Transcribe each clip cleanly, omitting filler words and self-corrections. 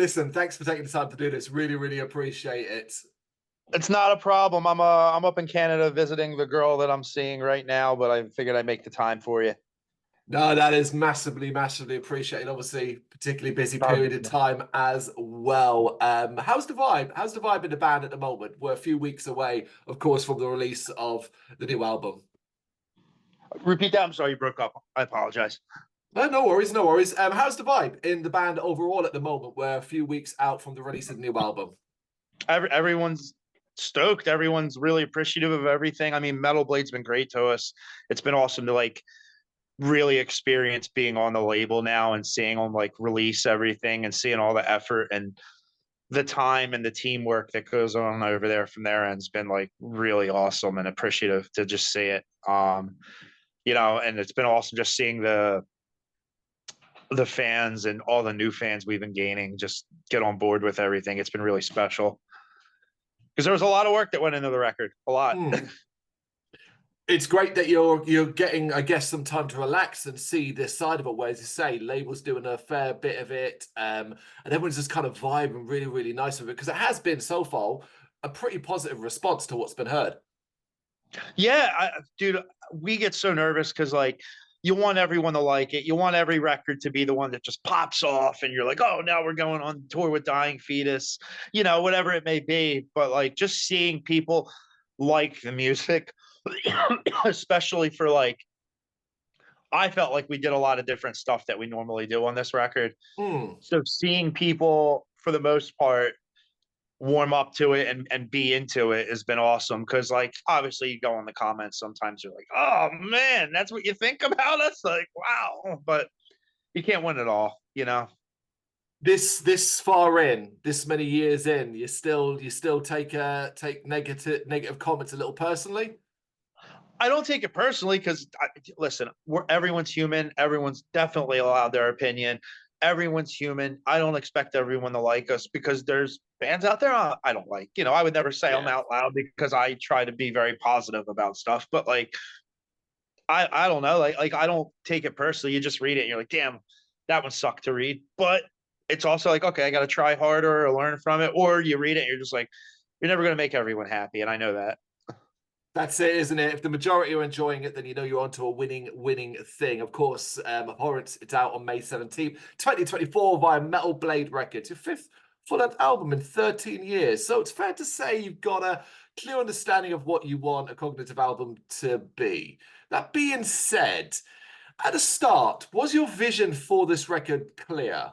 Listen, thanks for taking the time to do this. Really, really appreciate it. It's not a problem. I'm up in Canada visiting the girl that I'm seeing right now, but I figured I'd make the time for you. No, that is massively, massively appreciated. Obviously, particularly busy period of time as well. How's the vibe? How's the vibe in the band at the moment? We're a few weeks away, of course, from the release of the new album. Repeat that. I'm sorry, you broke up. I apologize. No, no worries, no worries. How's the vibe in the band overall at the moment? We're a few weeks out from the release of the new album. Everyone's stoked. Everyone's really appreciative of everything. I mean, Metal Blade's been great to us. It's been awesome to like really experience being on the label now and seeing them like release everything and seeing all the effort and the time and the teamwork that goes on over there from their end's been like really awesome and appreciative to just see it. And it's been awesome just seeing the fans and all the new fans we've been gaining just get on board with everything. It's been really special because there was a lot of work that went into the record, a lot. It's great that you're getting, I guess, some time to relax and see this side of it. Where, as you say, labels doing a fair bit of it, and everyone's just kind of vibing really, really nice with it because it has been so far a pretty positive response to what's been heard. Yeah, dude, we get so nervous because like you want everyone to like it. You want every record to be the one that just pops off and you're like, oh, now we're going on tour with Dying Fetus, whatever it may be. But like just seeing people like the music, especially for like, I felt like we did a lot of different stuff that we normally do on this record. So seeing people, for the most part, warm up to it and be into it has been awesome because like obviously you go in the comments sometimes you're like, oh man, that's what you think about us, like wow, but you can't win it all. This far in, this many years in, you still take negative comments a little personally. I don't take it personally because listen, everyone's human, everyone's definitely allowed their opinion, everyone's human. I don't expect everyone to like us because there's bands out there I don't like. I would never say them out loud because I try to be very positive about stuff. But like, I don't know, like I don't take it personally. You just read it and you're like, damn, that one sucked to read. But it's also like, okay, I got to try harder or learn from it. Or you read it and you're just like, you're never going to make everyone happy, and I know that. That's it, isn't it? If the majority are enjoying it, then you know you're onto a winning thing. Of course, Abhorrence, it's out on May 17th, 2024 via Metal Blade Records, your fifth full-length album in 13 years. So it's fair to say you've got a clear understanding of what you want a cognitive album to be. That being said, at the start, was your vision for this record clear?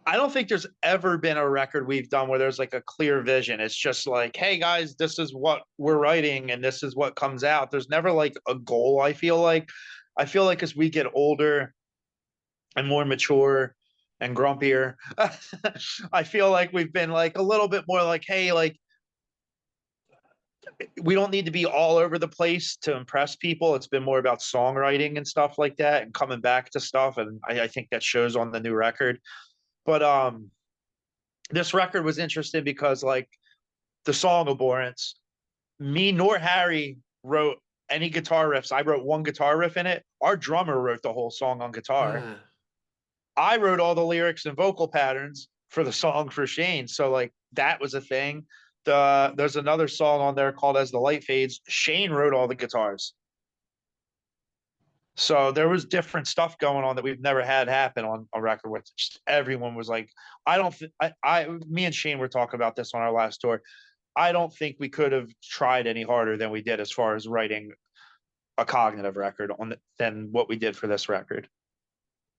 I don't think there's ever been a record we've done where there's like a clear vision. It's just like, hey guys, this is what we're writing and this is what comes out. There's never like a goal, I feel like. I feel like as we get older and more mature and grumpier, I feel like we've been like a little bit more like, hey, like we don't need to be all over the place to impress people. It's been more about songwriting and stuff like that and coming back to stuff. And I think that shows on the new record. But this record was interesting because like the song Abhorrence, me nor Harry wrote any guitar riffs. I wrote one guitar riff in it. Our drummer wrote the whole song on guitar. I wrote all the lyrics and vocal patterns for the song for Shane. So like that was a thing. There's another song on there called As the Light Fades. Shane wrote all the guitars. So there was different stuff going on that we've never had happen on a record with just everyone was like, me and Shane were talking about this on our last tour. I don't think we could have tried any harder than we did as far as writing a cognitive record than what we did for this record.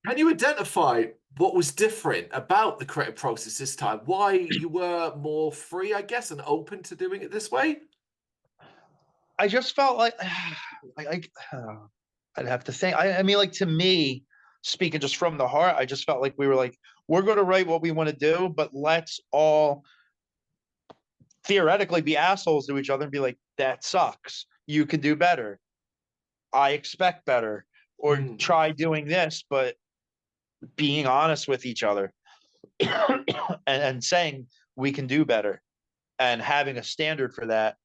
Can you identify what was different about the creative process this time? Why you were more free, I guess, and open to doing it this way? I just felt like, I'd have to think. I mean, like to me, speaking just from the heart, I just felt like we were like, we're going to write what we want to do, but let's all theoretically be assholes to each other and be like, that sucks. You could do better. I expect better. Or try doing this, but being honest with each other and saying we can do better and having a standard for that.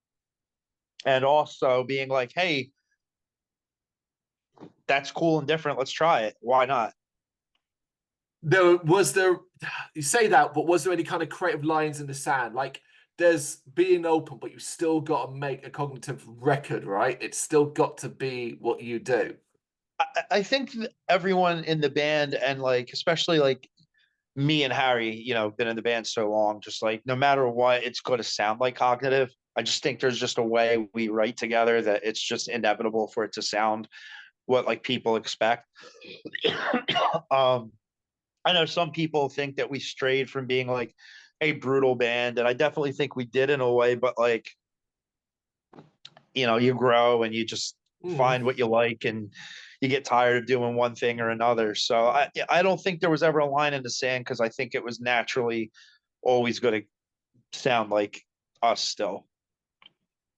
And also being like, hey, that's cool and different. Let's try it. Why not? Was there you say that, but was there any kind of creative lines in the sand? Like, there's being open, but you still got to make a cognitive record, right? It's still got to be what you do. I think that everyone in the band, and like especially like me and Harry, been in the band so long, just like no matter what, it's going to sound like cognitive. I just think there's just a way we write together that it's just inevitable for it to sound what like people expect. um, I know some people think that we strayed from being like a brutal band, and I definitely think we did in a way, but like, you grow and you just Mm. find what you like, and you get tired of doing one thing or another. So I don't think there was ever a line in the sand, because I think it was naturally always going to sound like us still.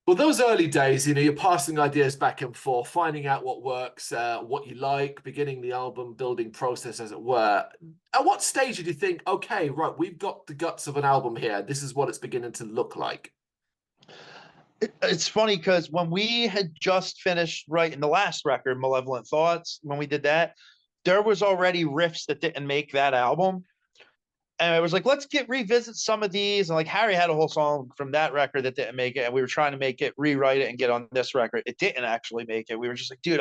Well, those early days, you're passing ideas back and forth, finding out what works, what you like, beginning the album building process, as it were. At what stage did you think, okay, right, we've got the guts of an album here. This is what it's beginning to look like? It's funny because when we had just finished writing the last record, Malevolent Thoughts, when we did that, there was already riffs that didn't make that album. And it was like, let's revisit some of these. And like Harry had a whole song from that record that didn't make it, and we were trying to make it, rewrite it, and get on this record. It didn't actually make it. We were just like, dude,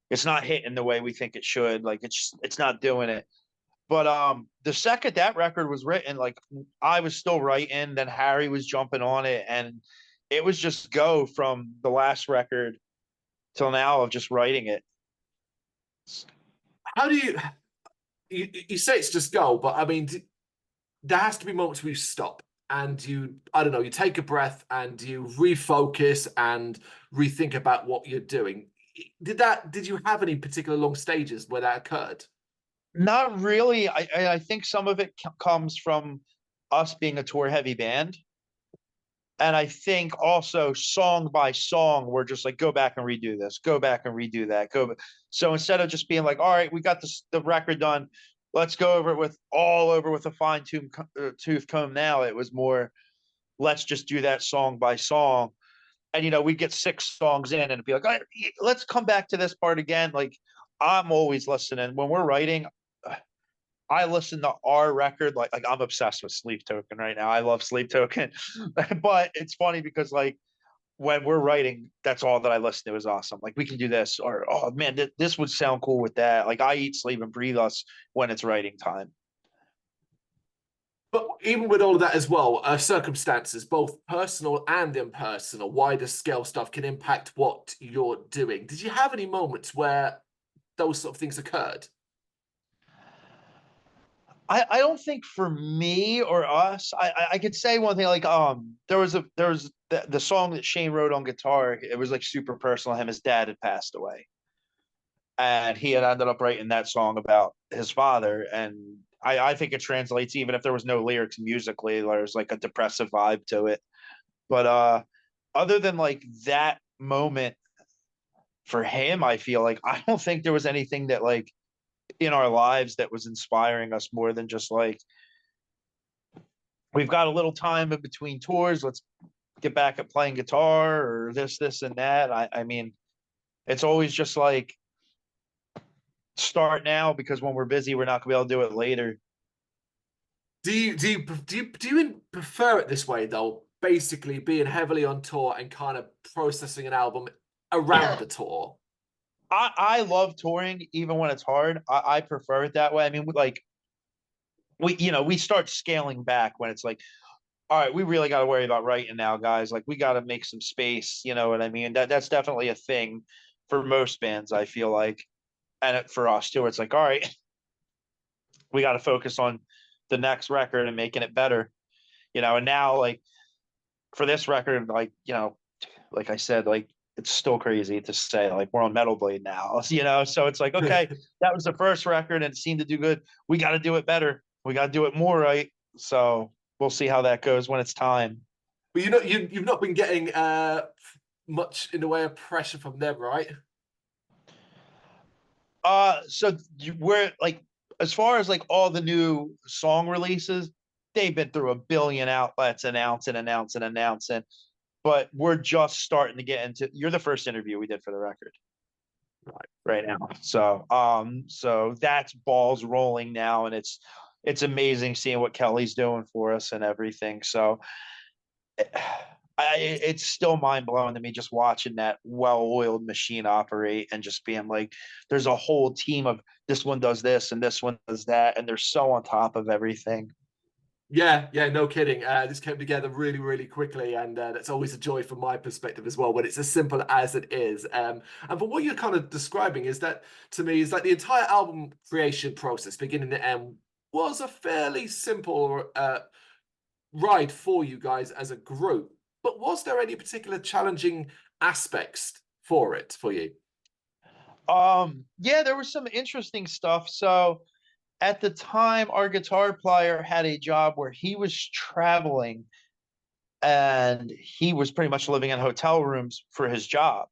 it's not hitting the way we think it should. Like it's not doing it. But the second that record was written, like I was still writing, then Harry was jumping on it, and it was just go from the last record till now of just writing it. How do you say it's just go, but I mean, there has to be moments where you stop and I don't know, you take a breath and you refocus and rethink about what you're doing. Did you have any particular long stages where that occurred? Not really. I think some of it comes from us being a tour heavy band. And I think also song by song, we're just like, go back and redo this, go back and redo that. So instead of just being like, all right, we got the record done, let's go over it with a fine tooth comb now. It was more, let's just do that song by song. And, we'd get 6 songs in and it'd be like, all right, let's come back to this part again. Like, I'm always listening. When we're writing, I listen to our record like I'm obsessed with Sleep Token right now. I love Sleep Token, but it's funny because like when we're writing, that's all that I listen to is awesome. Like we can do this, or oh man, this would sound cool with that. Like I eat, sleep, and breathe us when it's writing time. But even with all of that as well, circumstances, both personal and impersonal, wider scale stuff can impact what you're doing. Did you have any moments where those sort of things occurred? I don't think for me or us, I could say one thing like there was the song that Shane wrote on guitar. It was like super personal. Him, his dad had passed away, and he had ended up writing that song about his father. And I think it translates even if there was no lyrics musically. There's like a depressive vibe to it. But other than like that moment for him, I feel like I don't think there was anything that like in our lives that was inspiring us more than just like we've got a little time in between tours. Let's get back at playing guitar or this, and that. I mean, it's always just like start now because when we're busy, we're not gonna be able to do it later. Do you prefer it this way though? Basically, being heavily on tour and kind of processing an album around the tour. I love touring even when it's hard. I prefer it that way. I mean, like we start scaling back when it's like, all right, we really got to worry about writing now, guys. Like we got to make some space. You know what I mean? That's definitely a thing for most bands. I feel like, and for us too. It's like, all right, we got to focus on the next record and making it better. And now like for this record, like like I said, like it's still crazy to say like we're on Metal Blade now, So it's like, okay, that was the first record and it seemed to do good. We got to do it better. We got to do it more right. So we'll see how that goes when it's time. But you've not been getting much in the way of pressure from them, right? So we're like, as far as like all the new song releases, they've been through a billion outlets announcing. But we're just starting to get into. You're the first interview we did for the record right now. So that's balls rolling now, and it's it's amazing seeing what Kelly's doing for us and everything. So it's still mind blowing to me just watching that well oiled machine operate and just being like, there's a whole team of this one does this and this one does that, and they're so on top of everything. Yeah, yeah, no kidding. This came together really, really quickly, and that's always a joy from my perspective as well when it's as simple as it is. And from what you're kind of describing, is that to me is like the entire album creation process, beginning to end, was a fairly simple ride for you guys as a group. But was there any particular challenging aspects for it for you? Yeah, there was some interesting stuff. So at the time, our guitar player had a job where he was traveling and he was pretty much living in hotel rooms for his job.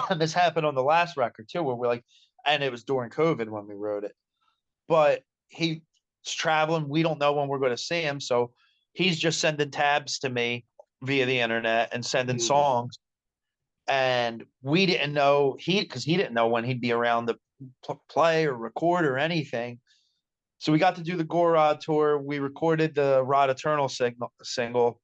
And this happened on the last record too, where we're like, and it was during COVID when we wrote it. But he's traveling. We don't know when we're going to see him. So he's just sending tabs to me via the internet and sending Mm, songs. And we didn't know because he didn't know when he'd be around to play or record or anything. So we got to do the Gorod tour. We recorded the Rod Eternal single.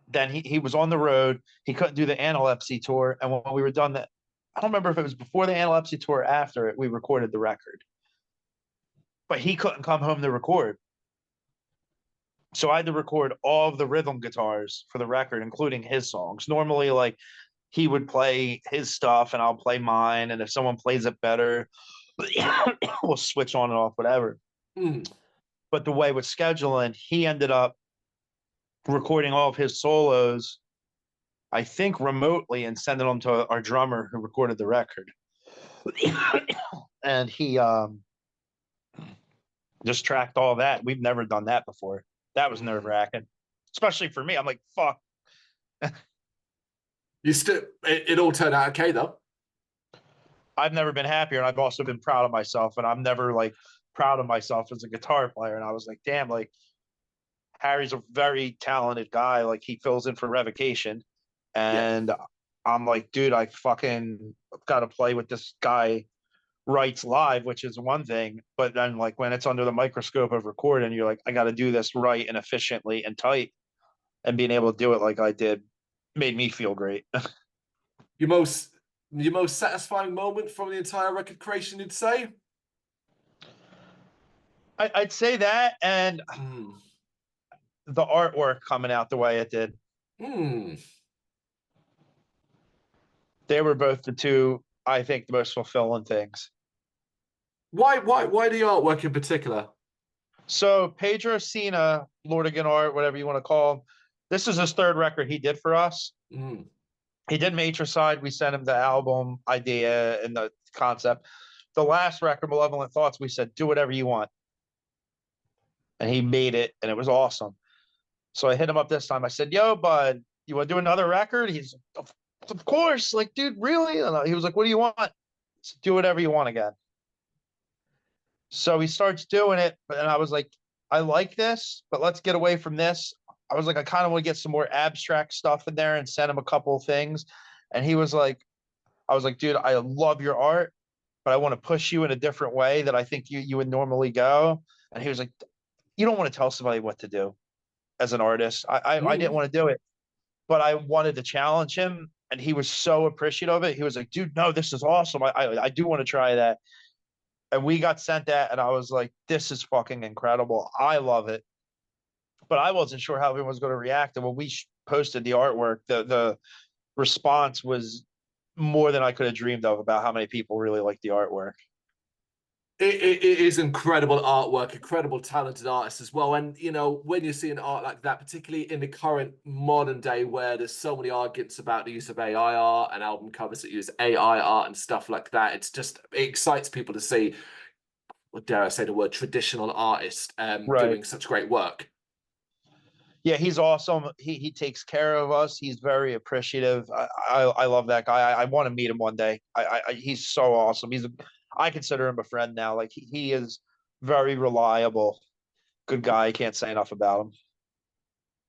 Then he was on the road. He couldn't do the Analepsy tour. And when we were done that, I don't remember if it was before the Analepsy tour or after it, we recorded the record. But he couldn't come home to record. So I had to record all of the rhythm guitars for the record, including his songs. Normally, like he would play his stuff and I'll play mine. And if someone plays it better, we'll switch on and off, whatever. mm. But the way with scheduling, he ended up recording all of his solos, I think remotely, and sending them to our drummer who recorded the record. And he just tracked all that. We've never done that before. That was nerve wracking, especially for me. I'm like, fuck. You still, it all turned out okay though. I've never been happier, and I've also been proud of myself. And I'm never like proud of myself as a guitar player. And I was like, damn, like Harry's a very talented guy. Like he fills in for Revocation, Yeah. and I'm like, dude, I fucking got to play with this guy writes live, which is one thing, but then like when it's under the microscope of recording, you're like, I got to do this right and efficiently and tight, and being able to do it like I did made me feel great. Your most your most satisfying moment from the entire record creation, you'd say? I'd say that, and Mm. the artwork coming out the way it did. Mm. They were both the two, I think, the most fulfilling things. Why the artwork in particular? So Pedro Sina, Lord of Art, whatever you want to call him, this is his third record he did for us. Mm. He did Matricide. We sent him the album idea and the concept. The last record, Malevolent Thoughts, we said, do whatever you want. And he made it, and it was awesome. So I hit him up this time. I said, yo, bud, you want to do another record? He's, of course. Like, dude, really? And he was like, what do you want? Said, do whatever you want again. So he starts doing it. And I was like, I like this, but let's get away from this. I was like, I kind of want to get some more abstract stuff in there and send him a couple of things. And he was like, I was like, dude, I love your art, but I want to push you in a different way that I think you would normally go. And he was like, you don't want to tell somebody what to do as an artist. I didn't Mm. want to do it, but I wanted to challenge him. And he was so appreciative of it. He was like, dude, no, this is awesome. I do want to try that. And we got sent that. And I was like, this is fucking incredible. I love it. But I wasn't sure how everyone was going to react. And when we posted the artwork, the response was more than I could have dreamed of about how many people really like the artwork. It is incredible artwork, incredible talented artists as well. And you know, when you're seeing art like that, particularly in the current modern day where there's so many arguments about the use of AI art and album covers that use AI art and stuff like that, it excites people to see, what dare I say the word, traditional artists Right. doing such great work. Yeah, he's awesome. He takes care of us. He's very appreciative. I love that guy. I want to meet him one day. He's so awesome. I consider him a friend now. Like he is very reliable. Good guy. I can't say enough about him.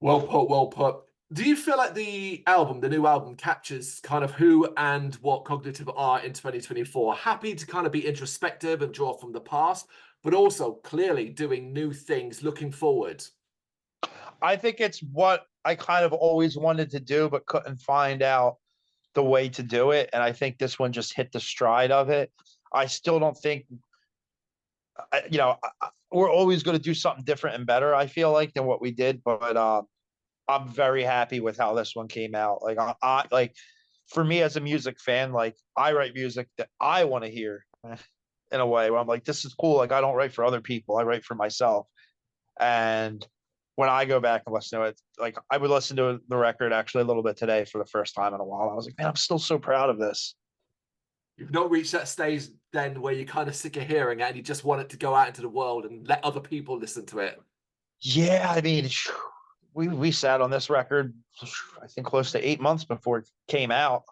Well put, well put. Do you feel like the album, the new album, captures kind of who and what Cognitive are in 2024? Happy to kind of be introspective and draw from the past, but also clearly doing new things, looking forward. I think it's what I kind of always wanted to do, but couldn't find out the way to do it. And I think this one just hit the stride of it. I still don't think, we're always going to do something different and better, I feel like, than what we did. But I'm very happy with how this one came out. Like, like for me as a music fan, like I write music that I want to hear in a way where I'm like, this is cool. Like, I don't write for other people, I write for myself. And when I go back and listen to it, like I would listen to the record actually a little bit today for the first time in a while. I was like, man, I'm still so proud of this. You've not reached that stage then where you're kind of sick of hearing it and you just want it to go out into the world and let other people listen to it. Yeah, I mean, we sat on this record, I think close to 8 months before it came out,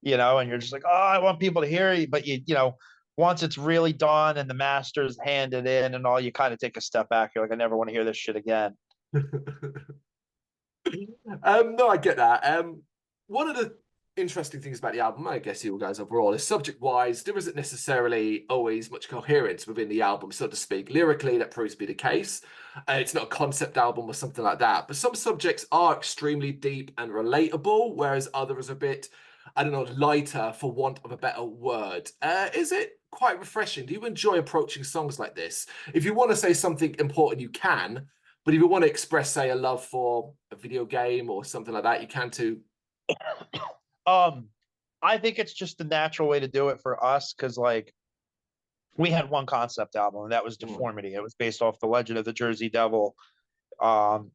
and you're just like, oh, I want people to hear it. But once it's really done and the master's handed in and all, you kind of take a step back. You're like, I never want to hear this shit again. No, I get that. One of the interesting things about the album, I guess you guys overall, is subject-wise, there isn't necessarily always much coherence within the album, so to speak. Lyrically, that proves to be the case. It's not a concept album or something like that, but some subjects are extremely deep and relatable, whereas others are a bit, I don't know, lighter for want of a better word. Is it quite refreshing? Do you enjoy approaching songs like this? If you want to say something important, you can. But if you want to express, say, a love for a video game or something like that, you can too. Um, I think it's just the natural way to do it for us because, like, we had one concept album, and that was Mm. Deformity. It was based off the Legend of the Jersey Devil. Um,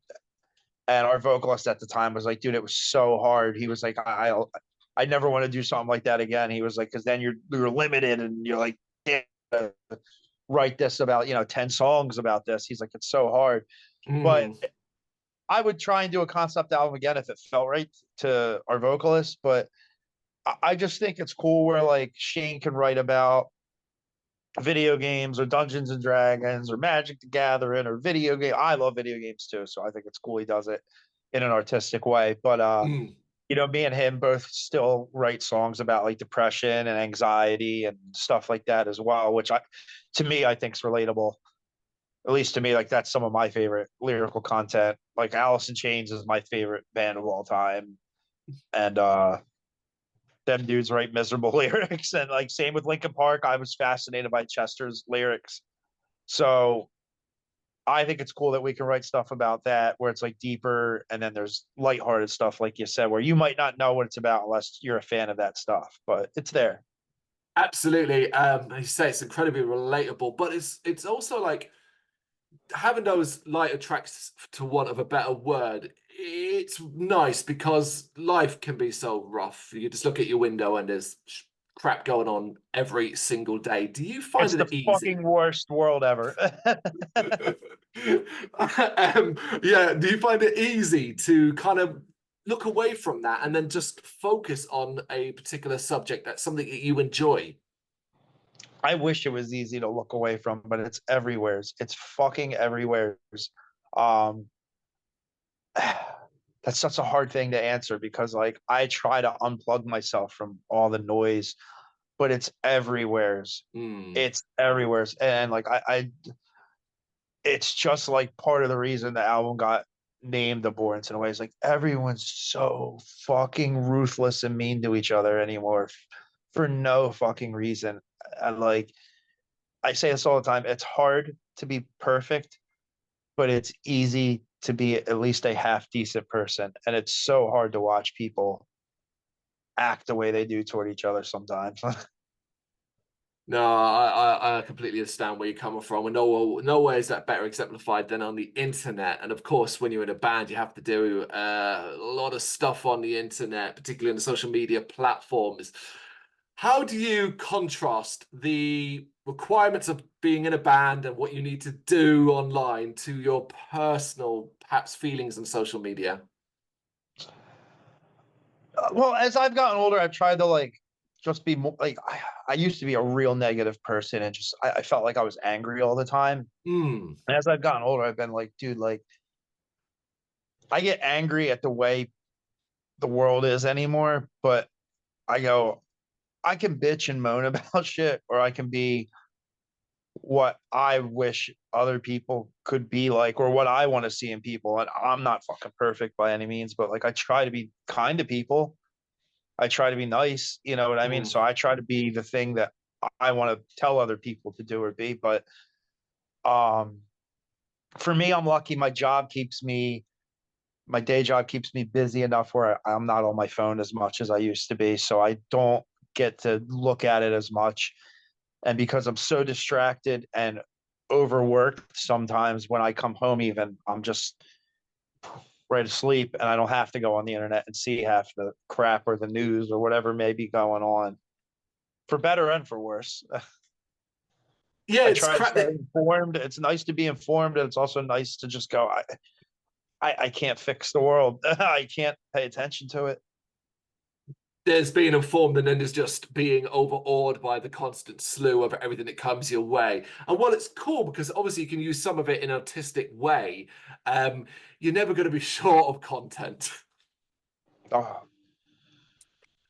and our vocalist at the time was like, dude, it was so hard. He was like, I never want to do something like that again. He was like, because then you're limited, and you're like, damn, write this about 10 songs about this. He's like, it's so hard. But Mm. I would try and do a concept album again if it felt right to our vocalist. But I just think it's cool where like Shane can write about video games or Dungeons and Dragons or Magic the Gathering or video game. I love video games too, so I think it's cool he does it in an artistic way. But Mm. me and him both still write songs about like depression and anxiety and stuff like that as well, which to me, I think is relatable. At least to me, like that's some of my favorite lyrical content. Like Alice in Chains is my favorite band of all time, and them dudes write miserable lyrics. And like same with Linkin Park, I was fascinated by Chester's lyrics. So I think it's cool that we can write stuff about that where it's like deeper, and then there's lighthearted stuff, like you said, where you might not know what it's about unless you're a fan of that stuff, but it's there. Absolutely. As you say, it's incredibly relatable, but it's also like having those lighter tracks, to want of a better word. It's nice because life can be so rough. You just look at your window and there's crap going on every single day. Do you find It's the it easy? fucking worst world ever. Yeah, do you find it easy to kind of look away from that and then just focus on a particular subject that's something that you enjoy? I wish it was easy to look away from, but it's everywhere. It's fucking everywhere. Um, that's such a hard thing to answer because like I try to unplug myself from all the noise, but it's everywhere. Hmm. It's everywhere. And like it's just like part of the reason the album got named Abhorrence in a way. It's like everyone's so fucking ruthless and mean to each other anymore for no fucking reason. And like I say this all the time, it's hard to be perfect, but it's easy to be at least a half decent person. And it's so hard to watch people act the way they do toward each other sometimes. No, I completely understand where you're coming from, and no way is that better exemplified than on the internet. And of course, when you're in a band, you have to do a lot of stuff on the internet, particularly on the social media platforms. How do you contrast the requirements of being in a band and what you need to do online to your personal, perhaps, feelings on social media? Well, as I've gotten older, I've tried to like just be more like I used to be a real negative person and just I felt like I was angry all the time. Hmm. And as I've gotten older, I've been like, dude, like I get angry at the way the world is anymore, but I go, I can bitch and moan about shit, or I can be what I wish other people could be like, or what I want to see in people. And I'm not fucking perfect by any means, but like I try to be kind to people. I try to be nice, you know what I mean? Mm. So I try to be the thing that I want to tell other people to do or be. But um for me, I'm lucky my day job keeps me busy enough where I'm not on my phone as much as I used to be. So I don't get to look at it as much. And because I'm so distracted and overworked, sometimes when I come home, even I'm just right asleep and I don't have to go on the internet and see half the crap or the news or whatever may be going on, for better and for worse. Yeah, I it's try to crap. stay informed. It's nice to be informed, and it's also nice to just go, I can't fix the world. I can't pay attention to it. There's being informed, and then there's just being overawed by the constant slew of everything that comes your way. And while it's cool because obviously you can use some of it in an artistic way, um, you're never going to be short of content. Oh,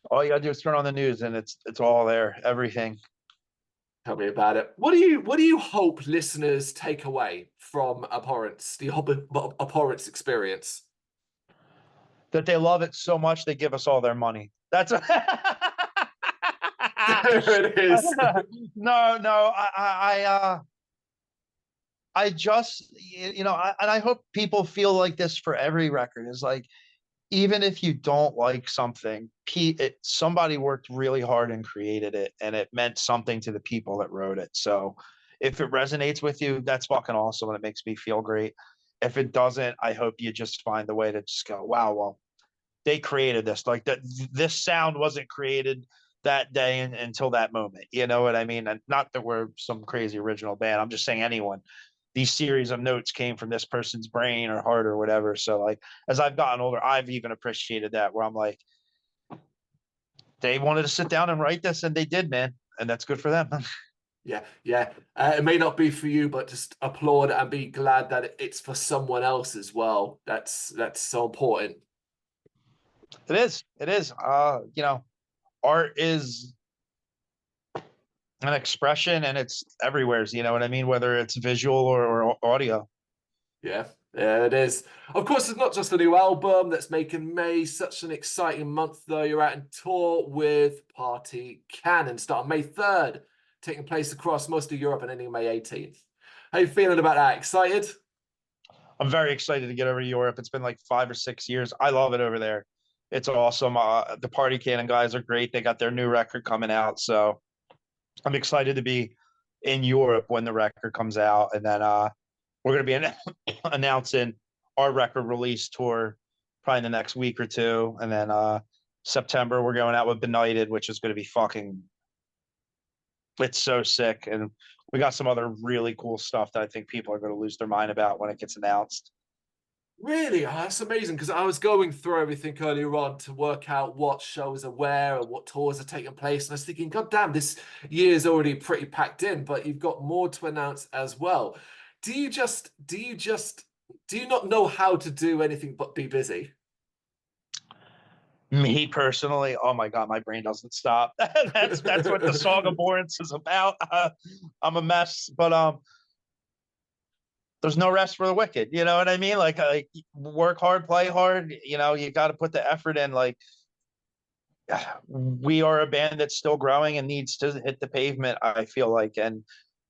all you gotta do is turn on the news, and it's all there, everything. Tell me about it. What do you hope listeners take away from Abhorrence, the Abhorrence experience? That they love it so much they give us all their money. That's There it is. no. I just and I hope people feel like this for every record. Is like, even if you don't like something, somebody worked really hard and created it, and it meant something to the people that wrote it. So if it resonates with you, that's fucking awesome, and it makes me feel great. If it doesn't, I hope you just find a way to just go, wow, well, they created this. Like that, this sound wasn't created that day until that moment. You know what I mean? And not that we're some crazy original band. I'm just saying anyone. These series of notes came from this person's brain or heart or whatever. So like, as I've gotten older, I've even appreciated that, where I'm like, they wanted to sit down and write this, and they did, man, and that's good for them. Yeah, yeah. It may not be for you, but just applaud and be glad that it's for someone else as well. That's so important. It is. It is. Art is an expression, and it's everywhere. You know what I mean? Whether it's visual or audio. Yeah, yeah, it is. Of course, it's not just a new album that's making May such an exciting month, though. You're out in tour with Party Cannon, starting May 3rd, taking place across most of Europe and ending May 18th. How you feeling about that? Excited? I'm very excited to get over to Europe. It's been like 5 or 6 years. I love it over there. It's awesome. The Party Cannon guys are great. They got their new record coming out, so I'm excited to be in Europe when the record comes out, and then we're going to be announcing our record release tour probably in the next week or two, and then September we're going out with Benighted, which is going to be fucking. It's so sick, and we got some other really cool stuff that I think people are going to lose their mind about when it gets announced. Really? Oh, that's amazing because I was going through everything earlier on to work out what shows are where and what tours are taking place. And I was thinking, God damn, this year's already pretty packed in, but you've got more to announce as well. Do you not know how to do anything but be busy? Me personally, oh my god, my brain doesn't stop. That's what the song Abhorrence is about. I'm a mess, but there's no rest for the wicked. You know what I mean? Like work hard, play hard. You know, you got to put the effort in. Like we are a band that's still growing and needs to hit the pavement, I feel like. And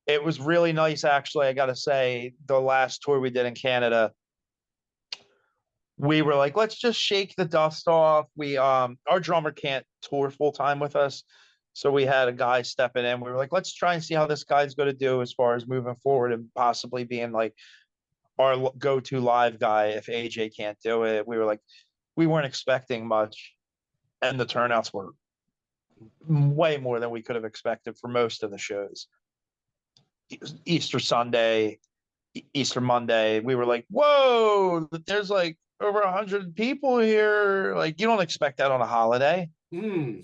it was really nice, actually. I got to say, the last tour we did in Canada, we were like, let's just shake the dust off. Our drummer can't tour full time with us. So we had a guy stepping in. We were like, let's try and see how this guy's going to do as far as moving forward and possibly being like our go-to live guy if AJ can't do it. We were like, we weren't expecting much, and the turnouts were way more than we could have expected for most of the shows. Easter Sunday, Easter Monday, we were like, whoa, there's like over 100 people here. Like, you don't expect that on a holiday. Hmm.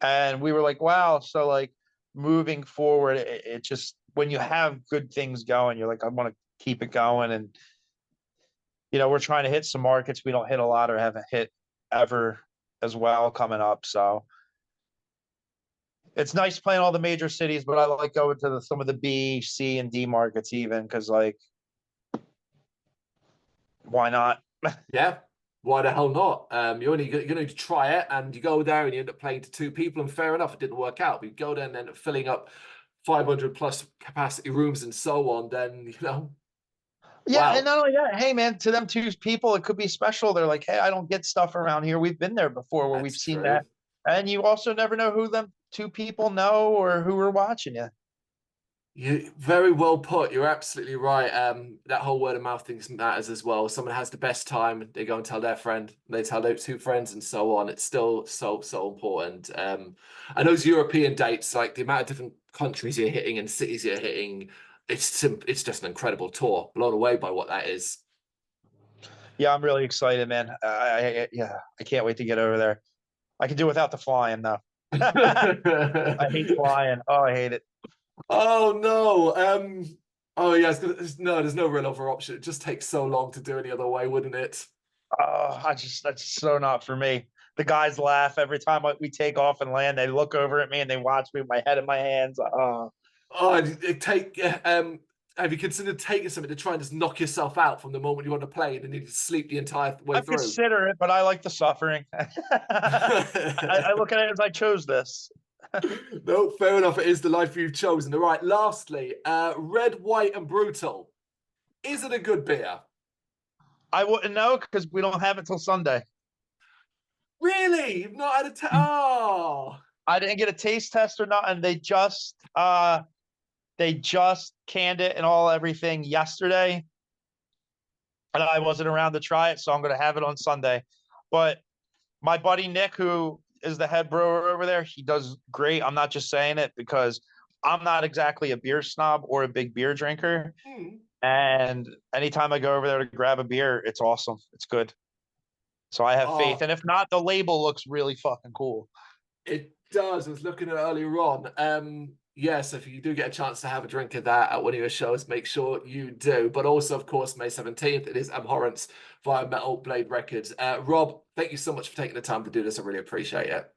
And we were like, wow. So like moving forward, it just, when you have good things going, you're like, I want to keep it going. And we're trying to hit some markets we don't hit a lot or haven't hit ever as well coming up. So it's nice playing all the major cities, but I like going to some of the B, C, and D markets even because, like, why not? Yeah. Why the hell not? You're going to try it, and you go there and you end up playing to two people, and fair enough, it didn't work out. But you go there and end up filling up 500 plus capacity rooms and so on. Then Yeah, and wow, not only that, hey man, to them two people, it could be special. They're like, hey, I don't get stuff around here. We've been there before where we've that's seen true. that. And you also never know who them two people know or who are watching you. You very well put. You're absolutely right. That whole word of mouth thing matters as well. Someone has the best time, they go and tell their friend, they tell those two friends, and so on. It's still so important. And those European dates, like the amount of different countries you're hitting and cities you're hitting, it's just an incredible tour. Blown away by what that is. Yeah, I'm really excited, man. Yeah, I can't wait to get over there. I can do without the flying though. I hate flying. Oh, I hate it. Oh no. Oh yeah, there's no real other option. It just takes so long to do any other way, wouldn't it? Oh, that's so not for me. The guys laugh every time we take off and land. They look over at me and they watch me with my head in my hands. Oh, Oh, have you considered taking something to try and just knock yourself out from the moment you're on the plane and you just sleep the entire way I through? consider it, but I like the suffering. I look at it as I chose this. No, fair enough. It is the life you've chosen. All right. Lastly, red, white, and brutal. Is it a good beer? I wouldn't know because we don't have it till Sunday. Really? You've not had a oh. I didn't get a taste test or not, and they just canned it and everything yesterday, and I wasn't around to try it, so I'm gonna have it on Sunday. But my buddy Nick, who is the head brewer over there, he does great. I'm not just saying it because I'm not exactly a beer snob or a big beer drinker. Hmm. And anytime I go over there to grab a beer, it's awesome. It's good. So I have faith. Oh, And if not, the label looks really fucking cool. it does. I was looking at it earlier on. Yes, if you do get a chance to have a drink of that at one of your shows, make sure you do. But also, of course, May 17th, it is Abhorrence via Metal Blade Records. Rob, thank you so much for taking the time to do this. I really appreciate it.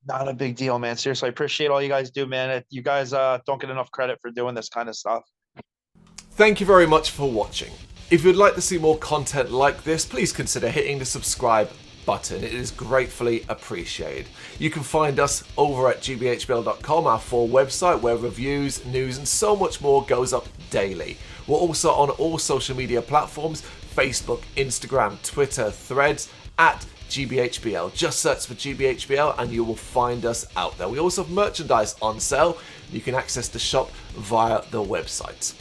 Not a big deal, man. Seriously, I appreciate all you guys do, man. You guys don't get enough credit for doing this kind of stuff. Thank you very much for watching. If you'd like to see more content like this, please consider hitting the subscribe button. It is gratefully appreciated. You can find us over at gbhbl.com, our full website where reviews, news, and so much more goes up daily. We're also on all social media platforms: Facebook, Instagram, Twitter, Threads, at GBHBL. Just search for GBHBL and you will find us out there. We also have merchandise on sale. You can access the shop via the website.